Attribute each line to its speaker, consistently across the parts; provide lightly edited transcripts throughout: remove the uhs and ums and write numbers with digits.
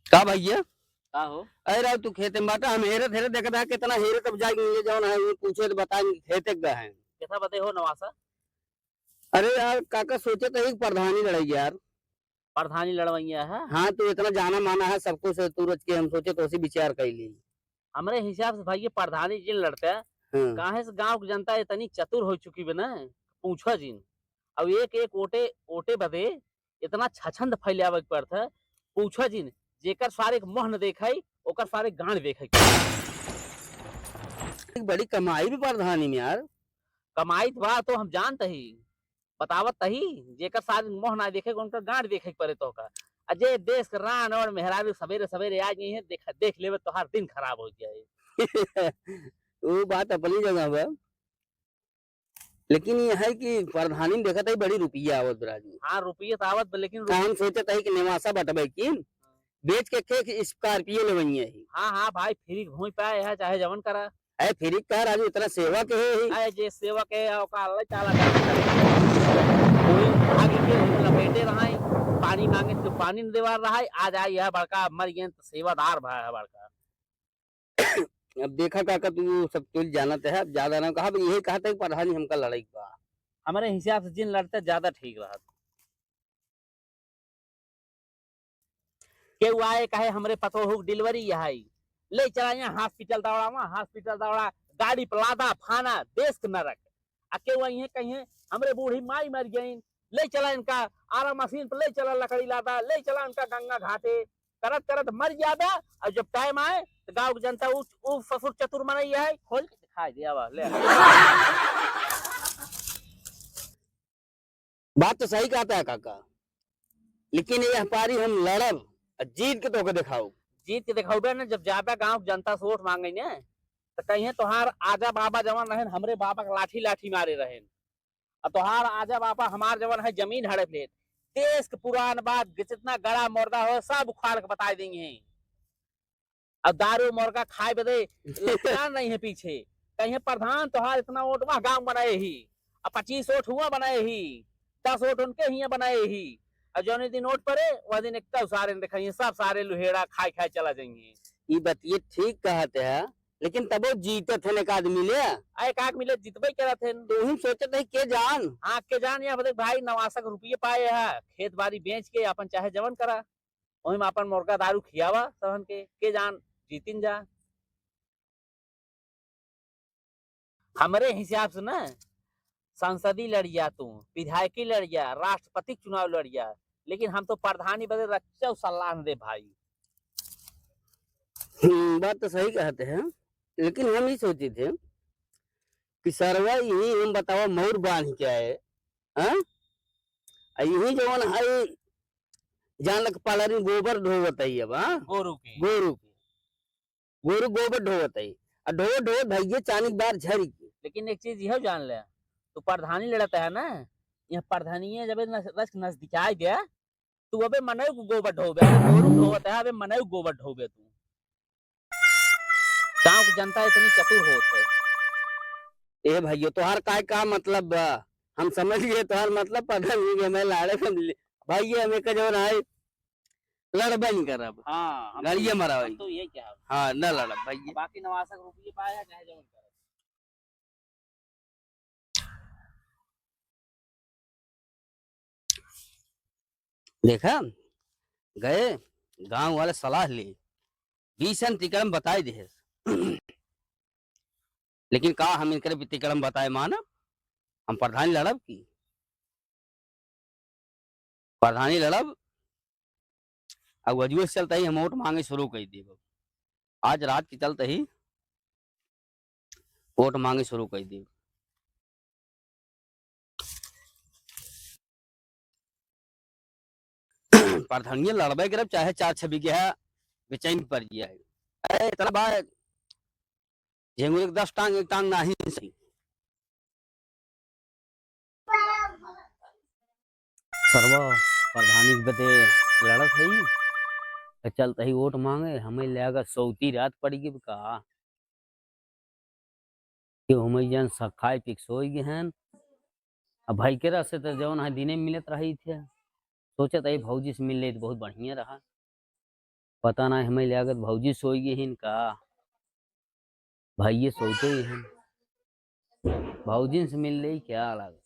Speaker 1: का भैया?
Speaker 2: का हो?
Speaker 1: अरे राव तू खेते में बाटा हम हेरे हेरे देखता है कितना हेरे तब जाएंगे ये जौन है वो पूछे तो बताएंगे खेते का है।
Speaker 2: कैसा बते हो नवासा?
Speaker 1: अरे यार काका सोचे तो एक प्रधानी लड़ाई यार।
Speaker 2: प्रधानी लड़वैया है।
Speaker 1: हाँ तो इतना जाना माना है सबको से सूरज के हम सोचे तो उसी विचार कर ली।
Speaker 2: हमरे हिसाब से भाई ये प्रधानी जिन लड़ते हैं
Speaker 1: हाँ
Speaker 2: काहे से गांव की जनता इतनी चतुर हो चुकी है ना। पूछो जिन अब एक एक ओटे ओटे बदे इतना छछंद फैलावे के पड़ता है। पूछो जिन जेकर सारे के मुंह न देखाई ओकर सारे गांड देखे के पड़ता है।
Speaker 1: एक बड़ी कमाई भी प्रधानी में यार।
Speaker 2: कमाई तो बा तो हम जानते ही बतावत ही जेकर सारे मुंह ना देखे उनका गांड देखे के पड़े तो का अजय देश के रान और मेहरारू सवेरे सवेरे आज नहीं है देख लेवे तो हर दिन खराब हो जाए।
Speaker 1: वो बात अपनी जगह पर लेकिन ये है कि प्रधानी में देखा था बड़ी रुपया आवत राजू।
Speaker 2: हाँ रुपये तो आवत बा, लेकिन
Speaker 1: हम सोचे था कि निवासा बटबे की बेच के के स्कॉर्पियो लेवइए ही।
Speaker 2: हाँ हाँ भाई फ्री घूम पाए है चाहे जवन करा।
Speaker 1: अरे फिर का राजू इतना सेवा के है ही।
Speaker 2: अरे जे सेवक है ओका अल्लाह ताला कोई आगे के लपेटे रहा पानी मांगे तो पानी न देवा रहा आज आई है बड़का मर गए तो सेवादार भाई है बड़का।
Speaker 1: अब देखा काका तू सब तो जानत है अब ज्यादा ना कहा यही कहा था कि प्रधानी हमका लड़ाई बा।
Speaker 2: हमारे हिसाब से जिन लड़ते ज्यादा ठीक रहा केहू आए कहे हमरे पतो हो डिलीवरी है ले चला यहाँ हॉस्पिटल दौड़ा वहाँ हॉस्पिटल दौड़ा गाड़ी पर लादा फाना देश के नरक आ केहू आई कहीं हमरे बूढ़ी माई मर गई ले चला इनका आरा मशीन पर ले चला लकड़ी लादा ले चला इनका गंगा घाटे करत करत मर जादा और जब टाइम आए तो गांव की जनता उ ससुर चतुर मनई है खोल के दिखाई दिया वा ले।
Speaker 1: बात तो सही कहता है काका लेकिन ये पारी हम लड़ब और जीत के तो दिखाओ।
Speaker 2: जीत के दिखाओगे ना जब जाबा गांव की जनता से वोट मांगे ने तो कहीं तोहार आजा बाबा जवान रहे हमरे बाबा के लाठी लाठी मारे रहे और तोहार आजा बाबा हमार जवान है जमीन हड़प ले देश के पुरान बात जितना गड़ा मुर्दा हो सब उखाड़ के बता देंगे। अब दारू मुर्गा खाए बदे लक्षण नहीं है पीछे कहीं प्रधान तोहार इतना वोट वहां गांव बनाए ही और 25 वोट हुआ बनाए ही 10 वोट उनके ही बनाए ही और जो दिन वोट पड़े वह दिन एक सारे दिखाइए सब सारे लुहेड़ा खाए खाए चला जाएंगे।
Speaker 1: ये बतिए ठीक कहते हैं लेकिन तब वो जीते थे एक आदमी ले
Speaker 2: एक आग मिले जितबे करा थे
Speaker 1: तो हम सोचे थे के जान
Speaker 2: आग के जान या भाई 89 रुपये पाए है खेत बाड़ी बेच के अपन चाहे जवन करा वही में अपन मुर्गा दारू खियावा सहन के जान जीतिन जा। हमारे हिसाब से ना संसदीय लड़िया तू विधायकी लड़िया राष्ट्रपति चुनाव लड़िया लेकिन हम तो प्रधानी बदे रक्षा सलाह दे भाई।
Speaker 1: बात तो सही कहते हैं लेकिन हम ही सोचे थे कि सरवा यही हम बताओ मोर बांध क्या है हाँ यही जवन है जान लग पालरी गोबर ढोवत है अब हाँ
Speaker 2: गोरू के
Speaker 1: गोरू गोरू गोबर ढोवत है और ढो ढो धैये चानी बार झरी के।
Speaker 2: लेकिन एक चीज यह जान ले तू प्रधानी लड़ता है ना यह प्रधानी जब नजदीक आ गया तू अबे मनऊ को गोबर ढोबे गोरू ढोवत है अबे मनऊ गोबर ढोबे तू गांव की जनता इतनी चतुर होत है।
Speaker 1: ए भैया तोहार काय का मतलब बा हम समझ गए तोहार मतलब प्रधानी के मैं लाड़े भैया हमें का जवन है लड़बे नहीं करब
Speaker 2: हाँ
Speaker 1: लड़िए मरावे
Speaker 2: तो ये क्या
Speaker 1: हाँ न लड़ब भैया
Speaker 2: बाकी 89 रुपये पाया चाहे जवन करे।
Speaker 1: देखा गए गांव वाले सलाह ली बीसन तिकड़म बताए दे लेकिन का हम इनकर तिकड़म बताए माना हम प्रधानी लड़ब की प्रधानी लड़ब अब वजूह से चलता ही हम वोट मांगे शुरू कर देब आज रात के चलते ही वोट मांगे शुरू कर देब। प्रधानी लड़बे करब चाहे 4-6 बीघा बेचैन पड़ जाए अरे इतना बात झेंगुर एक 10 टांग एक टांग नहीं सही सर्वा प्रधानी बदे लड़त है चलते ही वोट मांगे हमें ले अगर सौती रात पड़ी का कि हमें जन खाए पी सो गए हैं अब भाई के से तो जवन है दिने मिलत रही थे सोचे तो भौजी से मिल ले तो बहुत बढ़िया रहा पता ना हमें लागत भौजी सोई गई हिन का। भाई ये सोते ही हैं, भौजी से मिल रही क्या लागत।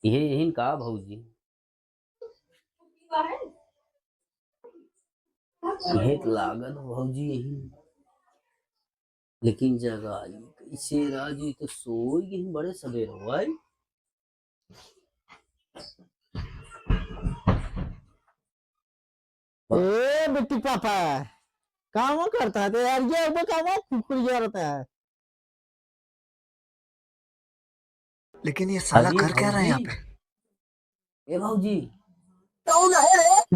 Speaker 1: ये हिन का भौजी, ये तो लागत भौजी यही, लेकिन जगह आई कैसे राजी तो सोई गई बड़े सवेर हुआ है।
Speaker 3: ए बिट्टी पापा काम करता है तो यार ये वो काम खुद रहता है।
Speaker 4: लेकिन ये साला
Speaker 1: अरे
Speaker 4: कर क्या रहा है यहाँ
Speaker 1: भौजी,
Speaker 4: पे?
Speaker 1: ए भौजी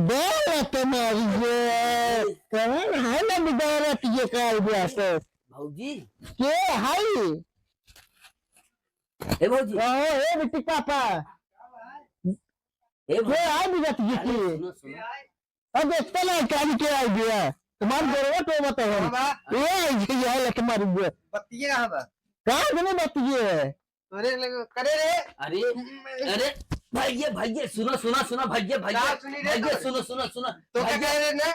Speaker 3: बे तुम्हारी ये कौन है ना बिगाड़त ये कर दिया से
Speaker 1: भौजी,
Speaker 3: के हाय
Speaker 1: ए भौजी,
Speaker 3: ओ ए बिट्टी पापा
Speaker 1: ए
Speaker 3: के
Speaker 1: भौजी,
Speaker 3: हाय बिगत ये
Speaker 1: अरे
Speaker 3: की
Speaker 1: सुनो सुनो,
Speaker 3: अब देखते ना क्या के आइडिया तुम्हारे गोरवा तो बताओ ये है तुम्हारी ये
Speaker 4: बत्तिये कहाँ बा?
Speaker 3: कहां बने बतिए
Speaker 4: अरे करे रे।
Speaker 1: अरे अरे भैया भैया सुनो सुनो सुनो भैया भैया
Speaker 4: क्या सुनी रे
Speaker 1: भैया
Speaker 4: तू?
Speaker 1: सुनो सुनो सुनो
Speaker 4: तो क्या कह रहे ने?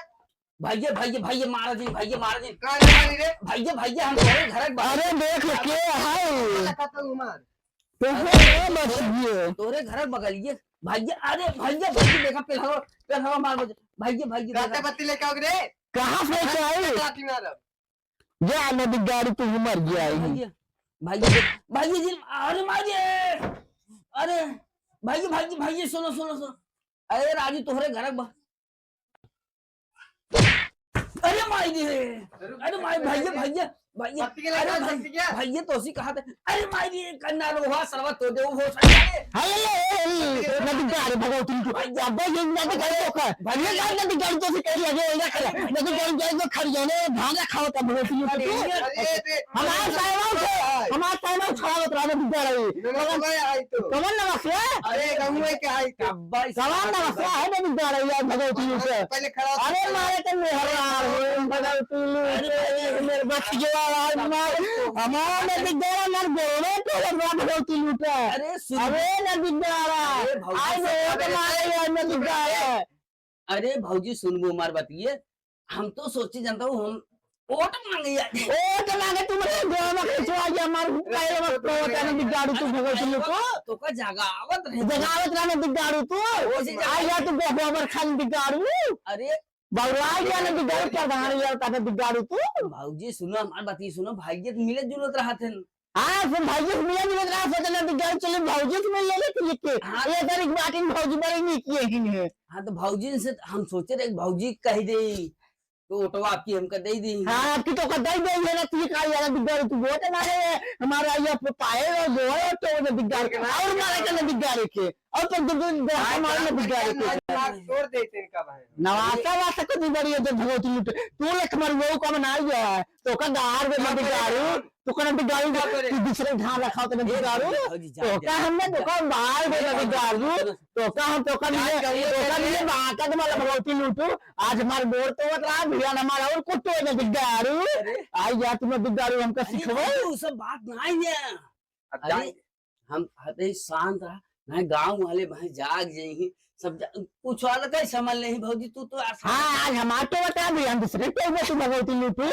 Speaker 1: भैया भैया भैया महाराज भैया महाराज
Speaker 4: कहाँ जा रे?
Speaker 1: भैया भैया हम तुम्हारे घर
Speaker 3: अरे देख ले के हाय
Speaker 4: खाता हूँ उमर।
Speaker 3: तो है बस ये
Speaker 1: तोरे घर बगलिए भैया। अरे भैया भैया देखा पेलहवा मार बजे भैया भैया
Speaker 4: रात
Speaker 1: देखा।
Speaker 4: बत्ती लेके आओगे रे?
Speaker 3: कहां से आई
Speaker 4: राती मारब।
Speaker 3: जा नदी गाड़ी तू मर गया है
Speaker 1: भैया भैया भैया जी, अरे मारिए, अरे भैया भैया भैया सुनो सुनो सुनो, अरे राजू तोहरे घर अरे माई दी, अरे माई भैया भैया भैया,
Speaker 4: बत्ती के
Speaker 1: अरे
Speaker 4: लेके
Speaker 1: भाई
Speaker 4: बत्ती क्या?
Speaker 1: भैया तो उसी कहा था, अरे माई दी कन्ना लोहा सरवा तो दे वो सकता है।
Speaker 3: हाय नदी गाड़ी भगवती तू अब ये नदी गाड़ी को भैया नदी गाड़ी तो से कर लगे ना कर नदी गाड़ी जाए तो खड़ जाने भागा खाओ तब भगवती तू
Speaker 4: अरे रे।
Speaker 3: हमारा टाइम छाव उतरा नदी गाड़ी
Speaker 4: नमस्ते भाई आई तो।
Speaker 3: कमन नमस्कार
Speaker 4: अरे गाँव में क्या आई तो?
Speaker 1: अब्बा
Speaker 3: सवाल नमस्कार है नदी गाड़ी यार भगवती तू
Speaker 4: पहले खड़ा हो।
Speaker 3: अरे मारे तो मेहरार भगवती मेरे बच्चे मार हमारा नदी गाड़ी मार गोरे तो भगवती लूटा
Speaker 1: अरे सुन,
Speaker 3: अरे नदी गाड़ा
Speaker 1: अरे भौजी
Speaker 3: आई
Speaker 1: से-
Speaker 3: नो तुम्हारे यार नदी गाड़ा
Speaker 1: अरे भौजी सुन वो मार बतिए, हम तो सोची जानता हूँ हम वोट मांगे
Speaker 3: ओ तो लागे तुम्हारे गांव में कैसे आ गया मार पहले मत तो होता नदी गाड़ी तू भगवती लूटा
Speaker 1: तो का जगावत रहे
Speaker 3: जगावत ना नदी गाड़ी तू आ जा तू गोबर खान नदी गाड़ी
Speaker 1: अरे
Speaker 3: बगलाई जा नदी गाड़ी पर धान यार ता नदी गाड़ी तू
Speaker 1: भौजी सुनो हमारी बात सुनो, भाई मिले जुलत रहा थे।
Speaker 3: हां फिर भाई से मिला मिला रहा सोचा नदी गाड़ी चले भौजी से मिल ले तू के
Speaker 1: हाँ।
Speaker 3: ये तारीख बाटिन भौजी बड़ी नहीं किए ही है
Speaker 1: हाँ तो भौजी से हम सोचे रहे भौजी कह दे तो ऑटो आपकी हमको दे दी।
Speaker 3: हाँ आपकी तो कदाई गई है ना तू का यार दिगाड़ी तू वोट मारे हमारा ये पाए और गोए तो दिगाड़ी और मारे के दिगाड़ी के और तो हमारे दिगाड़ी के
Speaker 4: छोड़ देते इनका भाई।
Speaker 3: नवासा वासा को दिगाड़ी है तो भगवती लूट तू लख मर वो का ना है तो का गार में दिगाड़ी तो का दिगाड़ी तू दूसरे ढाल रखा तो दिगाड़ी तो का हमने तो का बाहर में दिगाड़ी तो का हम तो का लिए बाका तो मतलब भगवती लूटू आज हमारे बोर तो रहा भैया हमारा और कुत्ते में दिगाड़ी आई जा तुम दिगाड़ी हमका सिखवा
Speaker 1: वो सब बात नहीं है। अरे हम अरे शांत रहा ना, गांव वाले भाई जाग जाएंगे सब कुछ वाला का समझ नहीं भौजी तू तो
Speaker 3: हाँ आज हमारे तो बता भी हम दूसरे तो में तू भगवती लूटू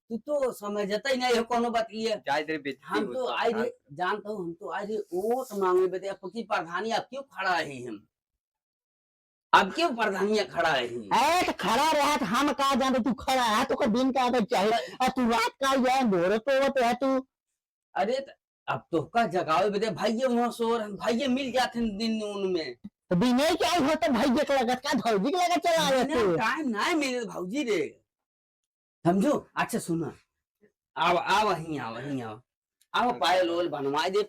Speaker 1: तू तो समझता ही नहीं है कोनो बात ये।
Speaker 4: जाए तेरे बेटी
Speaker 1: हम तो आए रे जानता हूँ, हम तो आए रे वोट मांगे बेटे आपकी प्रधानी आप क्यों खड़ा है हम अब क्यों प्रधानिया खड़ा है
Speaker 3: ए तो खड़ा रहा तो हम कहा जानते तू खड़ा है तो दिन का आदत चाहिए और तू रात का जाए भोर तो है तू
Speaker 1: अरे अब तो का जगावे बेटे भाई वहां सोर भाई मिल जाते हैं दिन उनमें
Speaker 3: तो दिन नहीं क्या होता भाई देख लगत का भौजी के लगा चला आया तू
Speaker 1: टाइम नहीं मिले भौजी रे समझो। अच्छा सुना आव आव वहीं आव वहीं आव आव पायल ओल बनवा दे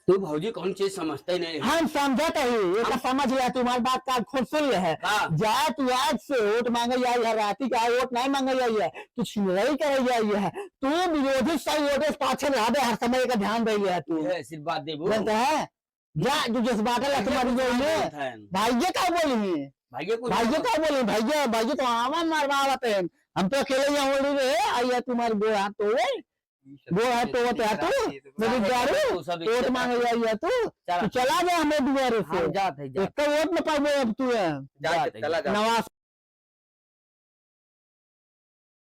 Speaker 1: तू भौजी कौन चीज समझते ही नहीं।
Speaker 3: हम समझते ही ये तो समझ लिया तुम्हारी बात का खुद सुन ले है
Speaker 1: हाँ।
Speaker 3: जा तू आज से वोट मांगे आई है राती का वोट नहीं मांगे आई है तू सुनवाई करे आई है तू विरोधी सही वोट पाछे रहा हर समय का ध्यान दे लिया तू
Speaker 1: ये आशीर्वाद देबो
Speaker 3: जानते है जा तू जिस बात है तुम्हारी जो में भाई का बोली
Speaker 1: भाई
Speaker 3: का बोली भाई तो आवा मारवा आते हैं हम तो अकेले यहाँ बोल रहे आई है तुम्हारे दो हाथ तो वो है तो वो तो मेरी गाड़ी वोट मांगे जाइए तू चला गया हमें दुआरे से
Speaker 1: हम जाते
Speaker 3: एक वोट न पाबो अब तू
Speaker 4: जा चला जा
Speaker 3: नवाज